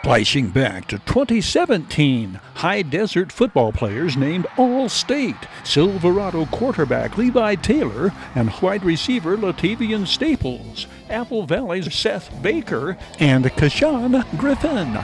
Flashing back to 2017, High Desert football players named All-State, Silverado quarterback Levi Taylor and wide receiver Latavian Staples, Apple Valley's Seth Baker, and Kashawn Griffin.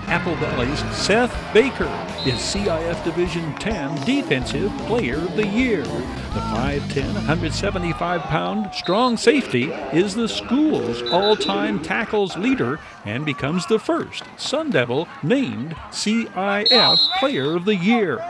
Apple Valley's Seth Baker is CIF Division 10 Defensive Player of the Year. The 5'10", 175-pound strong safety is the school's all-time tackles leader and becomes the first Sun Devil named CIF Player of the Year.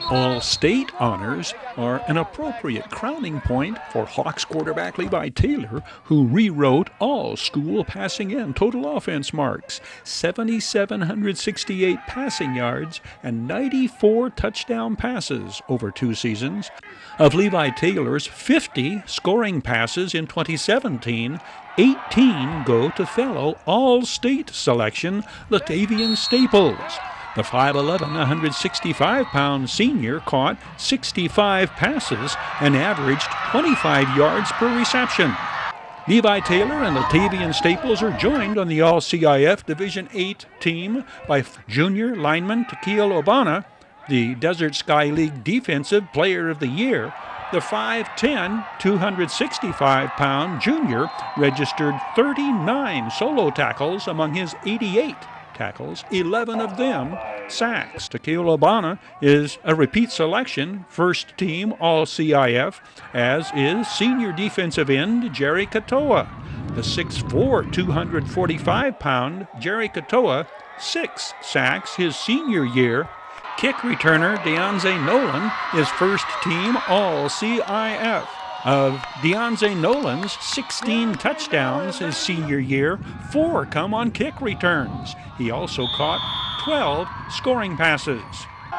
All-State honors are an appropriate crowning point for Hawks quarterback Levi Taylor, who rewrote all school passing and total offense marks, 7,768 passing yards, and 94 touchdown passes over 2 seasons. Of Levi Taylor's 50 scoring passes in 2017, 18 go to fellow All-State selection Latavian Staples. The 5'11", 165-pound senior caught 65 passes and averaged 25 yards per reception. Levi Taylor and Latavian Staples are joined on the All-CIF Division 8 team by junior lineman Tkol, the Desert Sky League Defensive Player of the Year. The 5'10", 265-pound junior registered 39 solo tackles among his 88 tackles, 11 of them sacks. Tkol is a repeat selection, first team All-CIF, as is senior defensive end Jerry Katoa. The 6'4", 245-pound Jerry Katoa, 6 sacks his senior year. Kick returner Deonze Nolan is first team All-CIF. Of Deonze Nolan's 16 touchdowns his senior year, 4 come on kick returns. He also caught 12 scoring passes.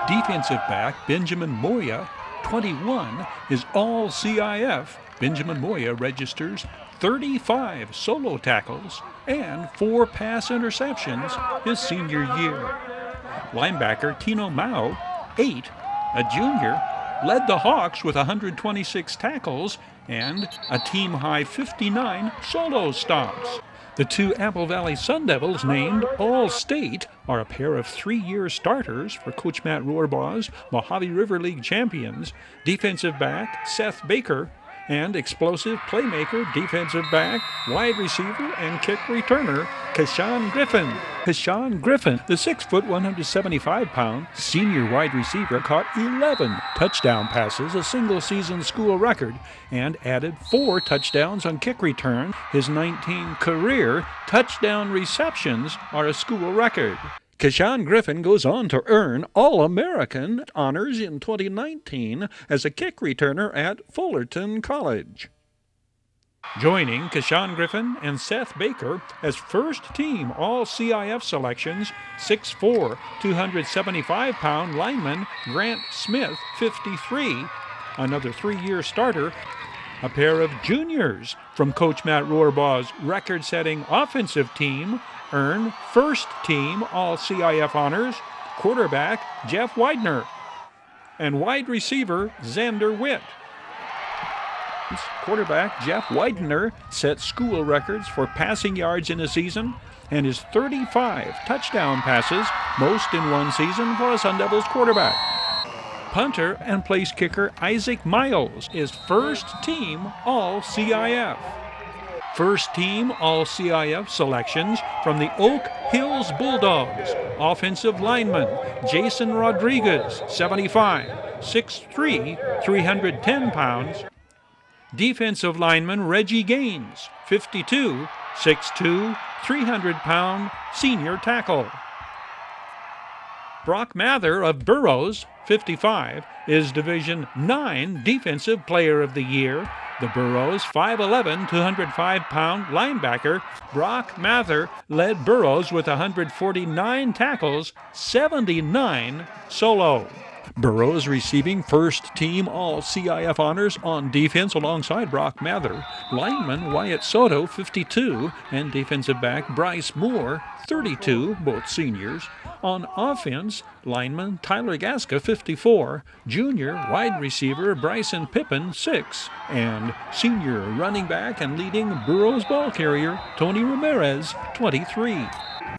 Defensive back Benjamin Moya, 21, is All-CIF. Benjamin Moya registers 35 solo tackles and 4 pass interceptions his senior year. Linebacker Tino Mao, 8, a junior, led the Hawks with 126 tackles and a team-high 59 solo stops. The 2 Apple Valley Sun Devils named All-State are a pair of 3-year starters for Coach Matt Rohrbaugh's Mojave River League champions, defensive back Seth Baker and explosive playmaker, defensive back, wide receiver, and kick returner Kashawn Griffin. Kashawn Griffin, the 6', 175-pound senior wide receiver, caught 11 touchdown passes, a single-season school record, and added 4 touchdowns on kick return. His 19 career touchdown receptions are a school record. Kashawn Griffin goes on to earn All-American honors in 2019 as a kick returner at Fullerton College. Joining Kashawn Griffin and Seth Baker as first-team All-CIF selections, 6'4", 275-pound lineman Grant Smith, 53, another 3-year starter. A pair of juniors from Coach Matt Rohrbaugh's record-setting offensive team earn first-team All-CIF honors, quarterback Jeff Widener and wide receiver Xander Witt. Quarterback Jeff Widener set school records for passing yards in a season and his 35 touchdown passes, most in one season for a Sun Devils quarterback. Punter and place kicker Isaac Miles is first-team All-CIF. First-team All-CIF selections from the Oak Hills Bulldogs. Offensive lineman Jason Rodriguez, 75, 6'3", 310 pounds. Defensive lineman Reggie Gaines, 52, 6'2", 300-pound senior tackle. Brock Mather of Burroughs, 55, is Division 9 Defensive Player of the Year. The Burroughs 5'11", 205-pound linebacker Brock Mather led Burroughs with 149 tackles, 79 solo. Burroughs receiving first-team All-CIF honors on defense alongside Brock Mather, lineman Wyatt Soto, 52, and defensive back Bryce Moore, 32, both seniors. On offense, lineman Tyler Gaska, 54, junior wide receiver Bryson Pippin, 6, and senior running back and leading Burroughs ball carrier Tony Ramirez, 23.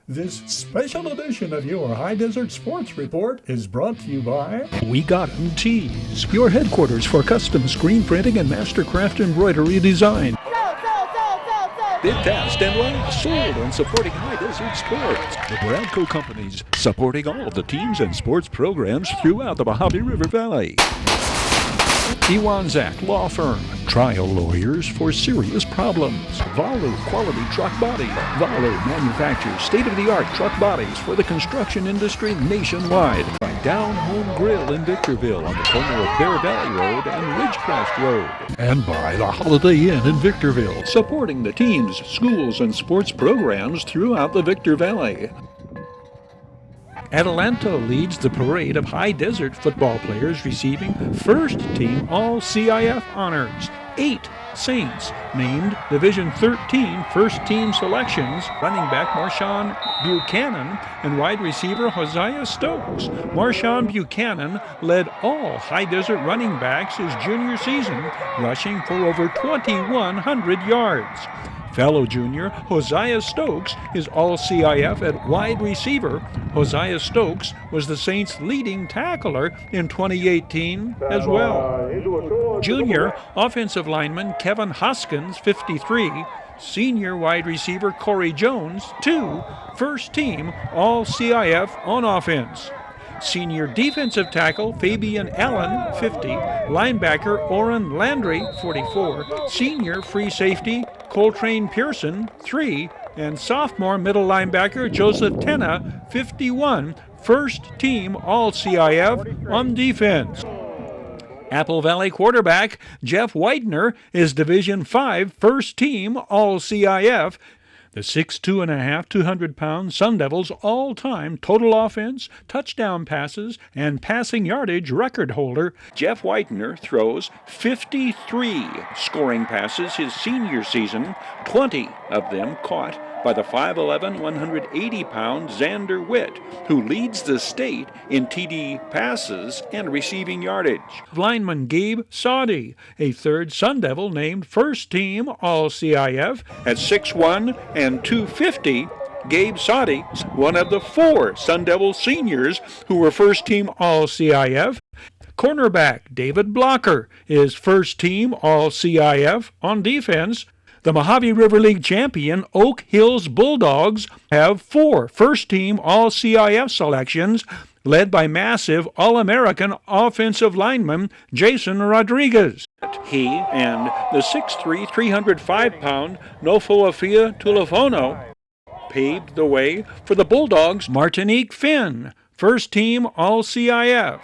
This special edition of your High Desert Sports Report is brought to you by We Got 'em Tees, your headquarters for custom screen printing and mastercraft embroidery design. Bid fast and last, sold and supporting High Desert Sports. The Bradco Companies, supporting all of the teams and sports programs throughout the Mojave River Valley. Iwanzak Law Firm, trial lawyers for serious problems. Valu Quality Truck Body. Valu manufactures state-of-the-art truck bodies for the construction industry nationwide. By Down Home Grill in Victorville on the corner of Bear Valley Road and Ridgecrest Road. And by the Holiday Inn in Victorville, supporting the teams, schools, and sports programs throughout the Victor Valley. Adelanto leads the parade of High Desert football players receiving first-team All-CIF honors. 8 Saints named Division 13 first-team selections. Running back Marshawn Buchanan and wide receiver Hosea Stokes. Marshawn Buchanan led all High Desert running backs his junior season, rushing for over 2,100 yards. Fellow junior Hosea Stokes is All-CIF at wide receiver. Hosea Stokes was the Saints' leading tackler in 2018 as well. Junior offensive lineman Kevin Hoskins, 53. Senior wide receiver Corey Jones, 2. First team All-CIF on offense. Senior defensive tackle Fabian Allen, 50. Linebacker Oren Landry, 44. Senior free safety Coltrane Pearson, 3. And sophomore middle linebacker Joseph Tenna, 51. First team All-CIF on defense. Apple Valley quarterback Jeff Widener is Division 5 first team All-CIF. The 6'2½", 200-pound Sun Devils' all-time total offense, touchdown passes, and passing yardage record holder, Jeff Widener throws 53 scoring passes his senior season, 20 of them caught by the 5'11", 180-pound Xander Witt, who leads the state in TD passes and receiving yardage. Lineman Gabe Saudi, a third Sun Devil named first team All-CIF at 6'1" and 250. Gabe Saudi, one of the 4 Sun Devil seniors who were first team All-CIF. Cornerback David Blocker is first team All-CIF on defense. The Mojave River League champion Oak Hills Bulldogs have 4 first-team All-CIF selections, led by massive All-American offensive lineman Jason Rodriguez. He and the 6'3", 305-pound Nofoafia Tulifono paved the way for the Bulldogs' Martinique Finn, first-team All-CIF.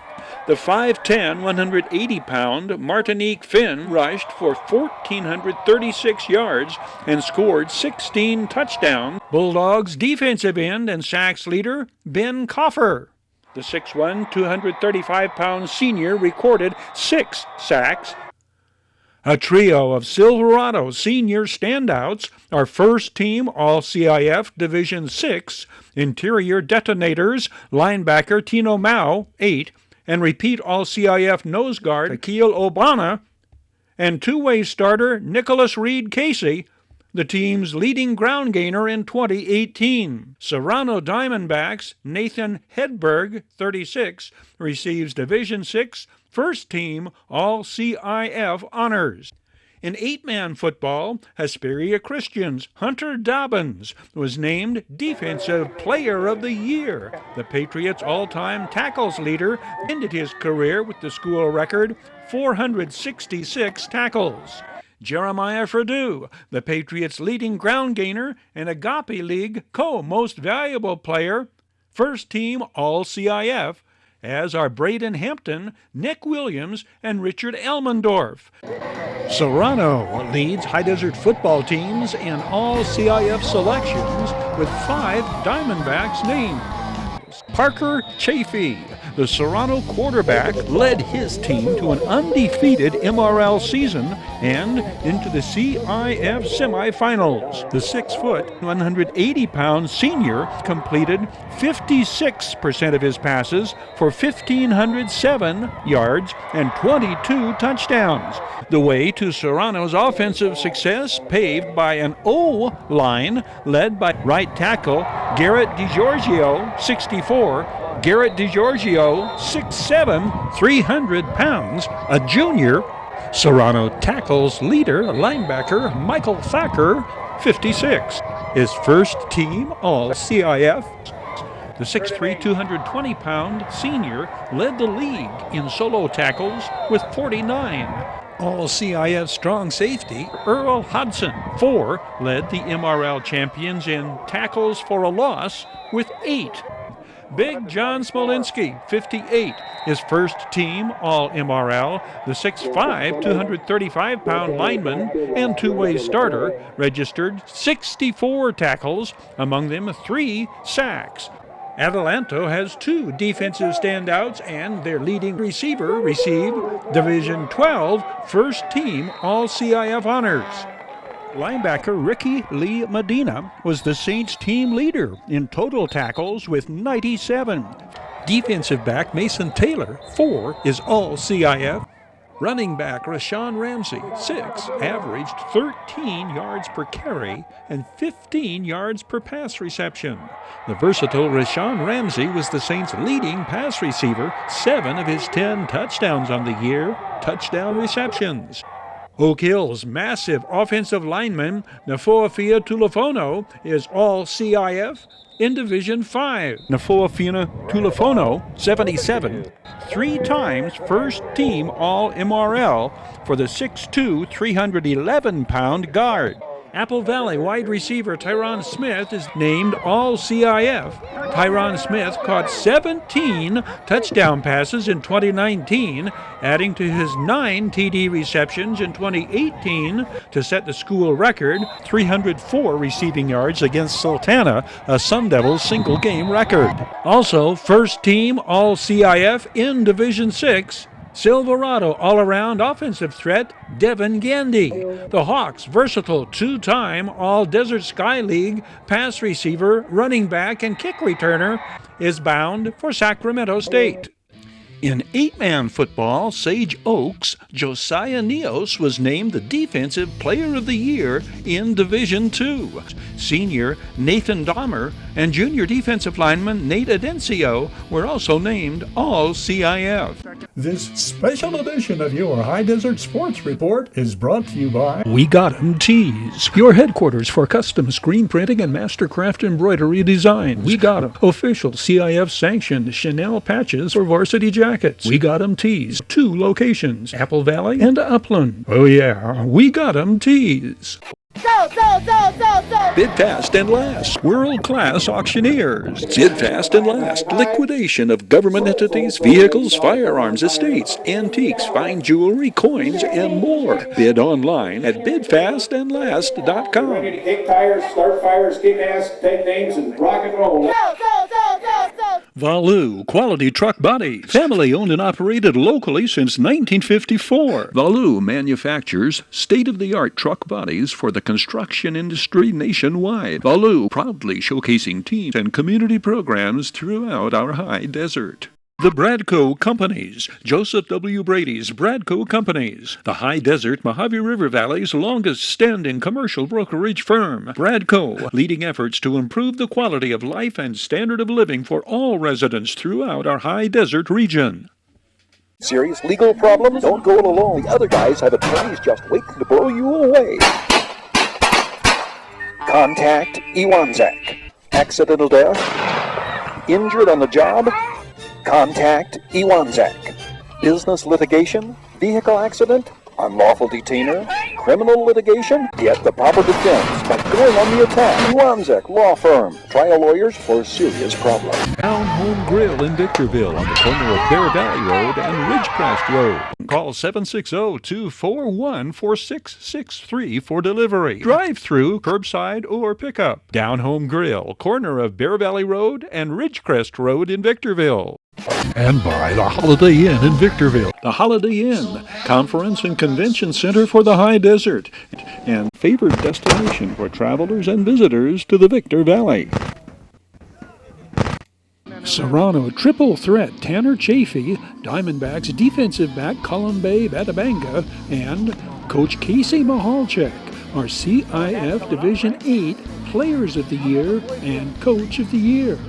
The 5'10", 180-pound Martinique Finn rushed for 1,436 yards and scored 16 touchdowns. Bulldogs defensive end and sacks leader Ben Coffer. The 6'1", 235-pound senior recorded 6 sacks. A trio of Silverado senior standouts are first-team All-CIF Division 6 interior detonators linebacker Tino Mao, 8, and repeat All-CIF nose guard Akil Obana, and two-way starter Nicholas Reed Casey, the team's leading ground gainer in 2018. Serrano Diamondbacks Nathan Hedberg, 36, receives Division 6 first-team All-CIF honors. In 8-man football, Hesperia Christian's Hunter Dobbins was named Defensive Player of the Year. The Patriots' all-time tackles leader ended his career with the school record 466 tackles. Jeremiah Fredu, the Patriots' leading ground gainer and Agape League co-most valuable player, first team All-CIF, as are Braden Hampton, Nick Williams, and Richard Elmendorf. Serrano leads High Desert football teams in All-CIF selections with 5 Diamondbacks named. Parker Chafee, the Serrano quarterback led his team to an undefeated MRL season and into the CIF semifinals. The 6-foot, 180-pound senior completed 56% of his passes for 1,507 yards and 22 touchdowns. The way to Serrano's offensive success paved by an O-line led by right tackle Garrett DiGiorgio, 64, Garrett DiGiorgio, 6'7", 300 pounds, a junior. Serrano tackles leader linebacker Michael Thacker, 56. His first team All-CIF. The 6'3", 220-pound senior led the league in solo tackles with 49. All-CIF strong safety Earl Hudson, 4, led the MRL champions in tackles for a loss with 8. Big John Smolinski, 58, his first team All-MRL, the 6'5", 235-pound lineman and two-way starter, registered 64 tackles, among them 3 sacks. Adelanto has 2 defensive standouts, and their leading receiver received Division 12 First Team All-CIF honors. Linebacker Ricky Lee Medina was the Saints' team leader in total tackles with 97. Defensive back Mason Taylor, 4, is All-CIF. Running back Rashawn Ramsey, 6, averaged 13 yards per carry and 15 yards per pass reception. The versatile Rashawn Ramsey was the Saints' leading pass receiver, 7 of his 10 touchdowns on the year, touchdown receptions. Oak Hill's massive offensive lineman Nafoafia Tulafono is All-CIF in Division 5. Nafoafia Tulafono, 77, 3 times first team All-MRL for the 6'2", 311-pound guard. Apple Valley wide receiver Tyron Smith is named All-CIF. Tyron Smith caught 17 touchdown passes in 2019, adding to his 9 TD receptions in 2018 to set the school record, 304 receiving yards against Sultana, a Sun Devils single-game record. Also, first team All-CIF in Division 6, Silverado all-around offensive threat Devin Gandy. The Hawks' versatile 2-time All-Desert Sky League pass receiver, running back, and kick returner is bound for Sacramento State. In 8-man football, Sage Oaks, Josiah Neos was named the Defensive Player of the Year in Division 2. Senior Nathan Dahmer and junior defensive lineman Nate Adencio were also named All-CIF. This special edition of your High Desert Sports Report is brought to you by We Got 'em Tees, your headquarters for custom screen printing and mastercraft embroidery designs. We Got 'em, official CIF sanctioned Chanel patches for varsity jackets. We Got 'em Tees, 2 locations, Apple Valley and Upland. Oh yeah, We Got 'em Tees. Bid fast and last. World-class auctioneers. Bid fast and last. Liquidation of government entities, vehicles, firearms, estates, antiques, fine jewelry, coins, and more. Bid online at bidfastandlast.com. Kick tires, start fires, kick ass, take names, and rock and roll. Valu Quality Truck Bodies. Family owned and operated locally since 1954. Valu manufactures state-of-the-art truck bodies for the construction industry nationwide. Valu proudly showcasing teams and community programs throughout our high desert. The Bradco Companies, Joseph W. Brady's Bradco Companies, the High Desert Mojave River Valley's longest-standing commercial brokerage firm. Bradco, leading efforts to improve the quality of life and standard of living for all residents throughout our High Desert region. Serious legal problems? Don't go it alone. The other guys have attorneys just waiting to blow you away. Contact Iwanzak. Accidental death? Injured on the job? Contact Iwanzak. Business litigation? Vehicle accident? Unlawful detainer? Criminal litigation? Get the proper defense by going on the attack. Iwanzak Law Firm. Trial lawyers for serious problems. Down Home Grill in Victorville on the corner of Bear Valley Road and Ridgecrest Road. Call 760-241-4663 for delivery. Drive-through, curbside, or pickup. Down Home Grill, corner of Bear Valley Road and Ridgecrest Road in Victorville. And by the Holiday Inn in Victorville. The Holiday Inn, Conference and Convention Center for the High Desert, and favored destination for travelers and visitors to the Victor Valley. Serrano triple threat Tanner Chafee, Diamondbacks defensive back Colin Bay Batabanga, and Coach Casey Mahalchek are CIF Division 8 Players of the Year and Coach of the Year.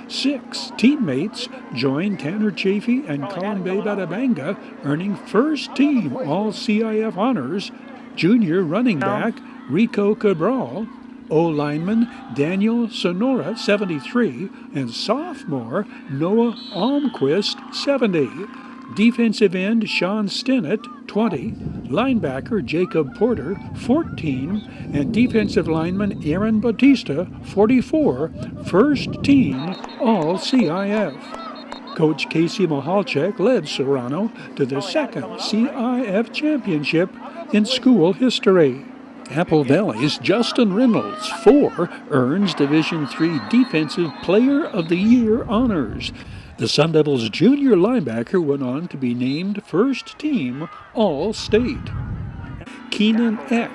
6 teammates joined Tanner Chafee and Colin Bay Batabanga, earning first team all CIF honors. Junior running back Rico Cabral, O-lineman Daniel Sonora, 73, and sophomore Noah Almquist, 70. Defensive end Sean Stinnett, 20. Linebacker Jacob Porter, 14. And defensive lineman Aaron Batista, 44. First team all CIF. Coach Casey Mahalchek led Serrano to the second CIF championship in school history. Apple Valley's Justin Reynolds, 4, earns Division III Defensive Player of the Year honors. The Sun Devils junior linebacker went on to be named first team All-State. Keenan Eck,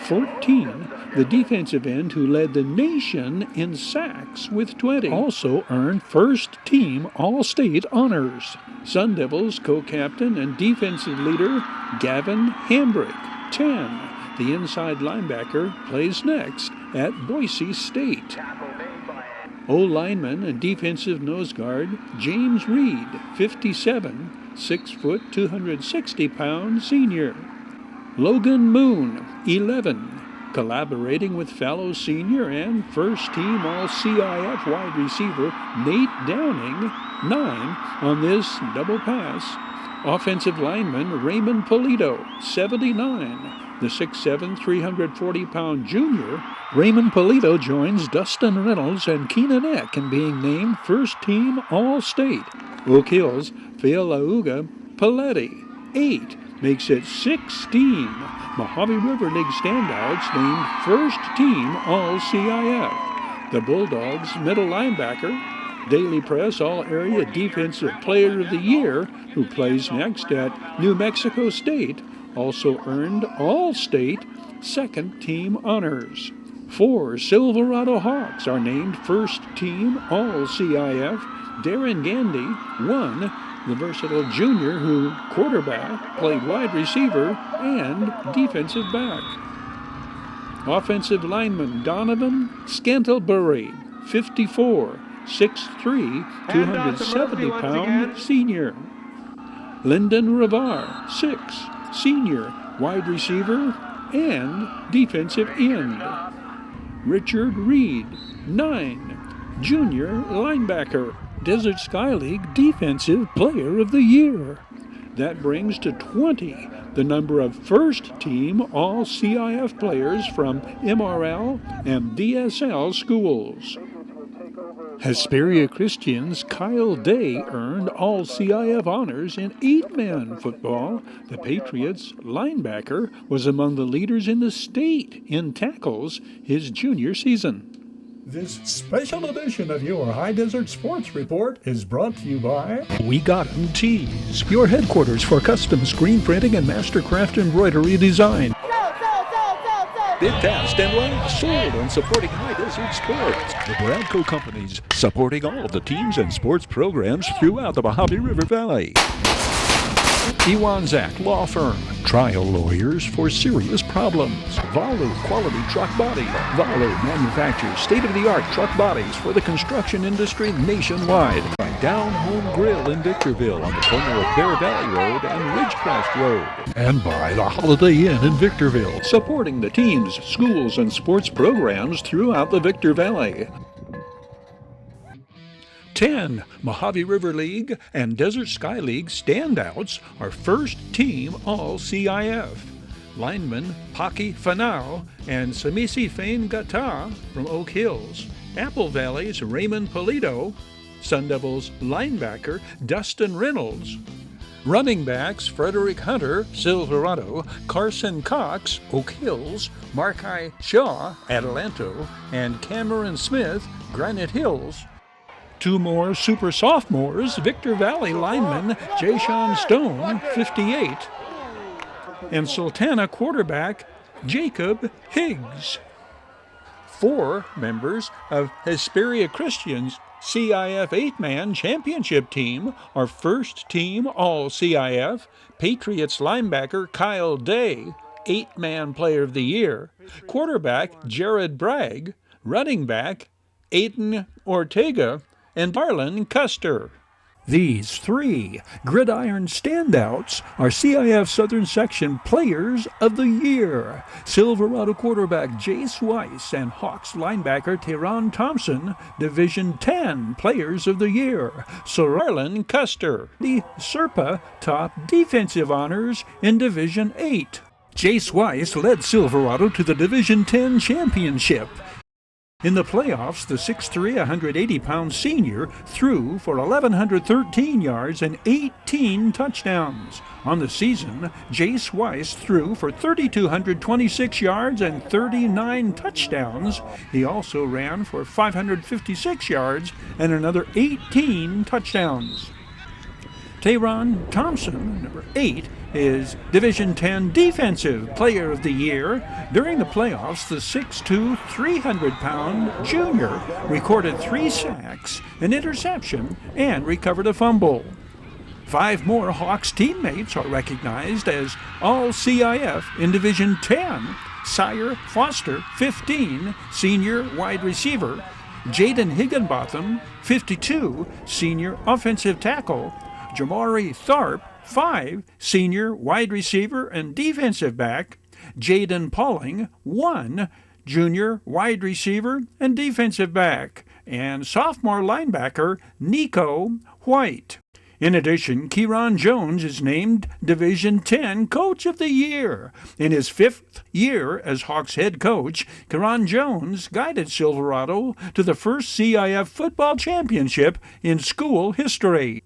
14, the defensive end who led the nation in sacks with 20, also earned first team All-State honors. Sun Devils co-captain and defensive leader Gavin Hambrick, 10. The inside linebacker plays next at Boise State. O-lineman and defensive nose guard James Reed, 57, 6 foot, 260-pound senior. Logan Moon, 11, collaborating with fellow senior and first-team All-CIF wide receiver Nate Downing, 9, on this double pass. Offensive lineman Raymond Polito, 79. The 6'7", 340-pound junior, Raymond Polito joins Dustin Reynolds and Keenan Eck in being named first-team All-State. Oak Hills, Fealauga Paletti, 8, makes it 16. Mojave River League standouts named first-team All-CIF. The Bulldogs middle linebacker, Daily Press All-Area Defensive Player of the Year, who plays next at New Mexico State, also earned All-State second-team honors. 4 Silverado Hawks are named first-team All-CIF. Darren Gandy, 1, the versatile junior who quarterback, played wide receiver, and defensive back. Offensive lineman Donovan Scantlebury, 54, 6'3", 270-pound senior. Lyndon Ravar, 6, senior, wide receiver, and defensive end. Richard Reed, 9, junior linebacker, Desert Sky League Defensive Player of the Year. That brings to 20 the number of first-team All-CIF players from MRL and DSL schools. Hesperia Christian's Kyle Day earned All-CIF honors in 8-man football. The Patriots' linebacker was among the leaders in the state in tackles his junior season. This special edition of your High Desert Sports Report is brought to you by We Got 'em Tees, your headquarters for custom screen printing and mastercraft embroidery design. Bid fast and last, sold and supporting High Desert Sports. The Bradco Companies, supporting all of the teams and sports programs throughout the Mojave River Valley. Iwanzak Law Firm, trial lawyers for serious problems. Valu Quality Truck Body. Valu manufactures state-of-the-art truck bodies for the construction industry nationwide. By Down Home Grill in Victorville on the corner of Bear Valley Road and Ridgecrest Road. And by the Holiday Inn in Victorville, supporting the teams, schools, and sports programs throughout the Victor Valley. 10 Mojave River League and Desert Sky League standouts are first-team All-CIF. Lineman Paki Fanau and Samisi Fain Gata from Oak Hills. Apple Valley's Raymond Polito. Sun Devils linebacker Dustin Reynolds. Running backs Frederick Hunter, Silverado, Carson Cox, Oak Hills, Markai Shaw, Adelanto, and Cameron Smith, Granite Hills. Two more super sophomores, Victor Valley lineman Jay-Sean Stone, 58, and Sultana quarterback Jacob Higgs. Four members of Hesperia Christian's CIF 8-man championship team are first-team All-CIF Patriots linebacker Kyle Day, 8-man player of the year, quarterback Jared Bragg, running back Aiden Ortega, and Marlon Custer. These three gridiron standouts are CIF Southern Section Players of the Year. Silverado quarterback Jace Weiss and Hawks linebacker Teron Thompson, Division 10 Players of the Year. Marlon Custer, the Serpa top defensive honors in Division 8. Jace Weiss led Silverado to the Division 10 championship. In the playoffs, the 6'3", 180-pound senior threw for 1,113 yards and 18 touchdowns. On the season, Jace Weiss threw for 3,226 yards and 39 touchdowns. He also ran for 556 yards and another 18 touchdowns. Teron Thompson, number 8, is Division 10 Defensive Player of the Year. During the playoffs, the 6'2", 300-pound junior recorded 3 sacks, an interception, and recovered a fumble. 5 more Hawks teammates are recognized as All-CIF in Division 10. Sire Foster, 15, senior wide receiver. Jaden Higginbotham, 52, senior offensive tackle. Jamari Tharp, 5, senior wide receiver and defensive back. Jaden Pauling, 1, junior wide receiver and defensive back. And sophomore linebacker Nico White. In addition, Kieron Jones is named Division 10 Coach of the Year. In his 5th year as Hawks head coach, Kieron Jones guided Silverado to the first CIF football championship in school history.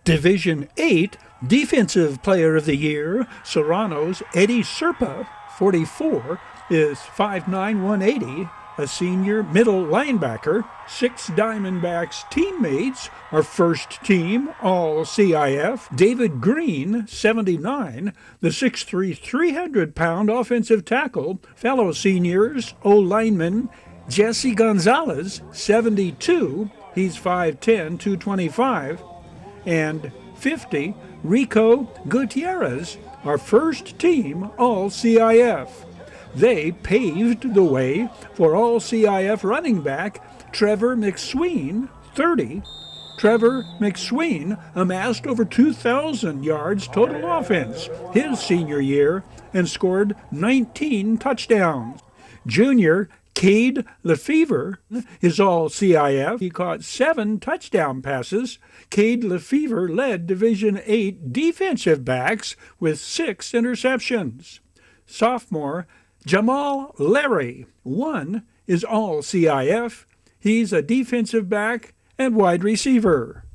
Division 8 Defensive Player of the Year, Serrano's Eddie Serpa, 44, is 5'9", 180, a senior middle linebacker. 6 Diamondbacks teammates are first-team All-CIF. David Green, 79, the 6'3", 300-pound offensive tackle. Fellow seniors, O-lineman Jesse Gonzalez, 72, he's 5'10", 225, and 50, Rico Gutierrez, our first-team All-CIF. They paved the way for All-CIF running back Trevor McSween, 30. Trevor McSween amassed over 2,000 yards total offense his senior year and scored 19 touchdowns. Junior Cade Lefevre is All-CIF. He caught 7 touchdown passes. Cade Lefevre led Division 8 defensive backs with 6 interceptions. Sophomore Jamal Larry, 1, is All-CIF. He's a defensive back and wide receiver.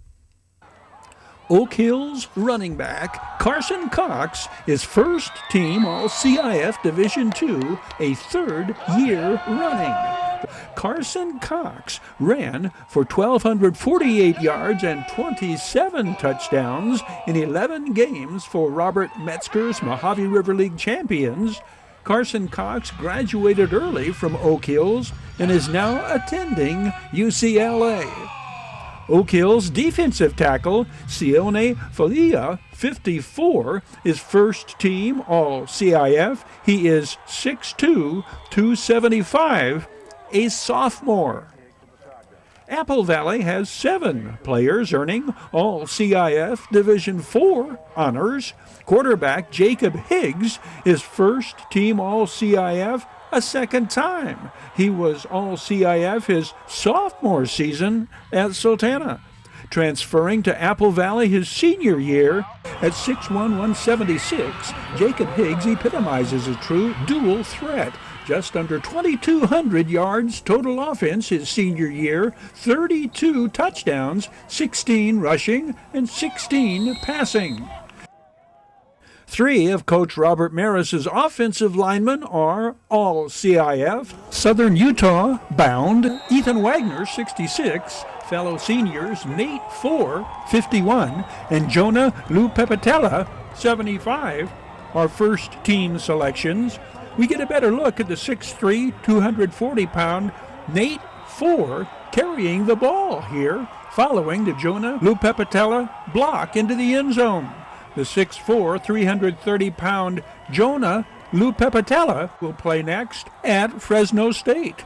Oak Hill's running back Carson Cox is first-team All-CIF Division II, a 3rd year running. Carson Cox ran for 1,248 yards and 27 touchdowns in 11 games for Robert Metzger's Mojave River League champions. Carson Cox graduated early from Oak Hills and is now attending UCLA. Oak Hill's defensive tackle, Sione Falia, 54, is first-team All-CIF. He is 6'2", 275, a sophomore. Apple Valley has 7 players earning All-CIF Division 4 honors. Quarterback Jacob Higgs is first-team All-CIF a second time. He was All-CIF his sophomore season at Sultana. Transferring to Apple Valley his senior year at 6'1", 176, Jacob Higgs epitomizes a true dual threat. Just under 2,200 yards total offense his senior year, 32 touchdowns, 16 rushing, and 16 passing. Three of Coach Robert Maris's offensive linemen are all CIF. Southern Utah bound Ethan Wagner, 66, fellow seniors Nate 4, 51, and Jonah Lupepetela, 75, are first team selections. We get a better look at the 6'3", 240-pound Nate 4 carrying the ball here, following the Jonah Lupepetela block into the end zone. The 6'4", 330-pound Jonah Lupepetela will play next at Fresno State.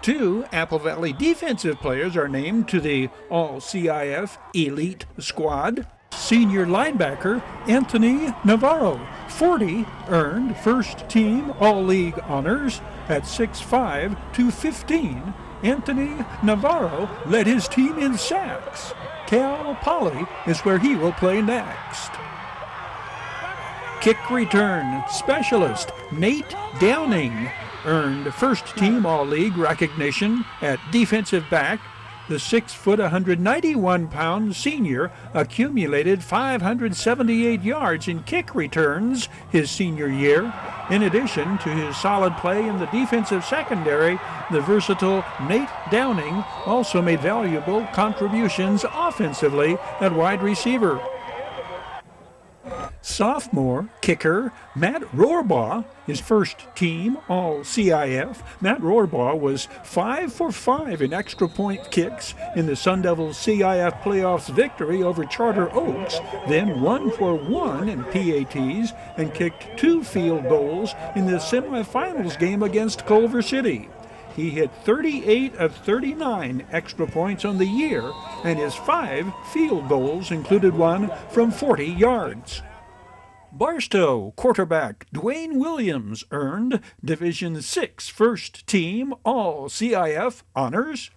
Two Apple Valley defensive players are named to the All-CIF Elite Squad. Senior linebacker Anthony Navarro, 40, earned first-team All-League honors at 6'5", 215. Anthony Navarro led his team in sacks. Cal Poly is where he will play next. Kick return specialist Nate Downing earned first-team All-League recognition at defensive back. The 6', 191-pound senior accumulated 578 yards in kick returns his senior year. In addition to his solid play in the defensive secondary, the versatile Nate Downing also made valuable contributions offensively at wide receiver. Sophomore kicker Matt Rohrbaugh is first-team All-CIF. Matt Rohrbaugh was 5 for 5 in extra-point kicks in the Sun Devils CIF playoffs victory over Charter Oaks, then 1 for 1 in PATs and kicked 2 field goals in the semifinals game against Culver City. He hit 38 of 39 extra points on the year, and his 5 field goals included one from 40 yards. Barstow quarterback Dwayne Williams earned Division VI first-team All-CIF honors.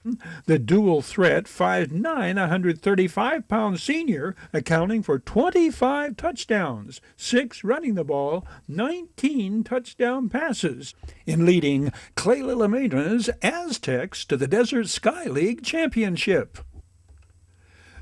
The dual-threat 5'9", 135-pound senior accounting for 25 touchdowns, 6 running the ball, 19 touchdown passes, in leading Clay Lilamena's Aztecs to the Desert Sky League Championship.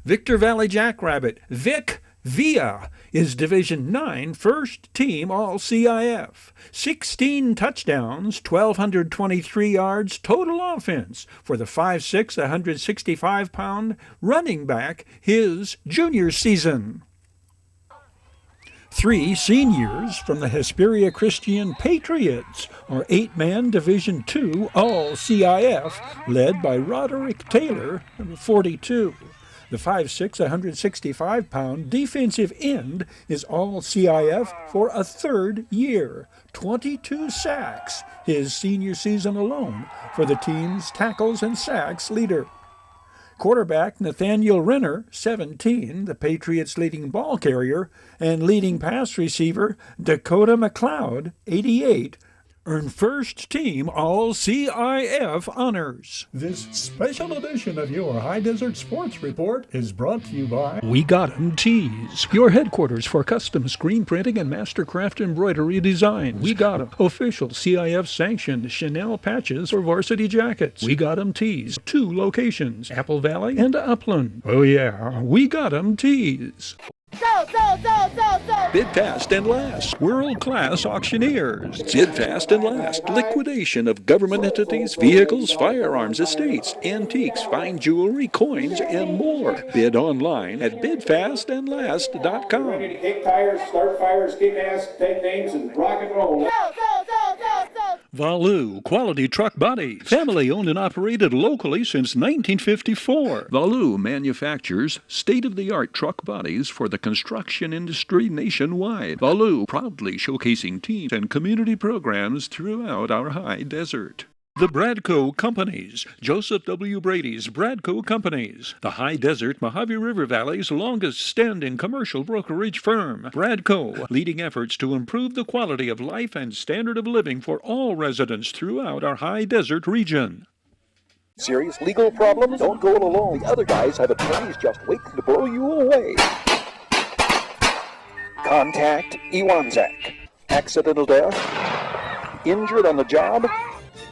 Victor Valley Jackrabbit Vic Villa is Division IX first-team All-CIF. 16 touchdowns, 1,223 yards total offense for the 5'6", 165-pound running back his junior season. 3 seniors from the Hesperia Christian Patriots are 8-man Division II All-CIF, led by Roderick Taylor, 42. The 5'6", 165-pound defensive end is All-CIF for a third year. 22 sacks his senior season alone for the team's tackles and sacks leader. Quarterback Nathaniel Renner, 17, the Patriots' leading ball carrier, and leading pass receiver Dakota McLeod, 88, earned first-team All-CIF honors. This special edition of your High Desert Sports Report is brought to you by We Got 'em Tees, your headquarters for custom screen printing and mastercraft embroidery designs. We Got 'em, official CIF-sanctioned Chanel patches for varsity jackets. We Got 'em Tees, 2 locations, Apple Valley and Upland. Oh yeah, We Got 'em Tees. Bid fast and last. World-class auctioneers. Bid fast and last. Liquidation of government entities, vehicles, firearms, estates, antiques, fine jewelry, coins, and more. Bid online at bidfastandlast.com. Kick tires, start fires, kick ass, take names, and rock and roll. Valu Quality Truck Bodies. Family owned and operated locally since 1954. Valu manufactures state-of-the-art truck bodies for the construction industry nationwide. Valu proudly showcasing teams and community programs throughout our high desert. The Bradco Companies, Joseph W. Brady's Bradco Companies, the high desert Mojave River Valley's longest-standing commercial brokerage firm. Bradco, leading efforts to improve the quality of life and standard of living for all residents throughout our high desert region. Serious legal problems? Don't go it alone. The other guys have attorneys just waiting to blow you away. Contact Iwanzak. Accidental death? Injured on the job?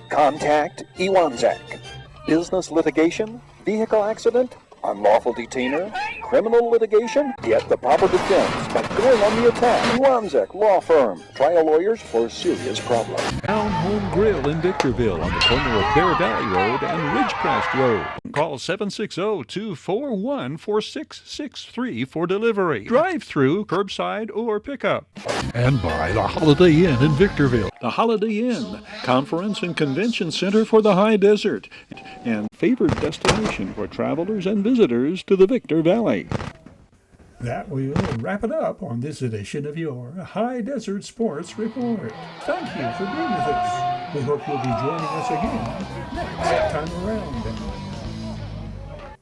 Contact Iwanzak. Business litigation? Vehicle accident? Unlawful detainer? Criminal litigation? Get the proper defense by going going on the attack. Iwanzek Law Firm. Trial lawyers for serious problems. Town Home Grill in Victorville on the corner of Bear Valley Road and Ridgecrest Road. Call 760-241-4663 for delivery. Drive-through, curbside, or pickup. And by the Holiday Inn in Victorville. The Holiday Inn, conference and convention center for the high desert, and favored destination for travelers and visitors to the Victor Valley. That will wrap it up on this edition of your High Desert Sports Report. Thank you for being with us. We hope you'll be joining us again next time around.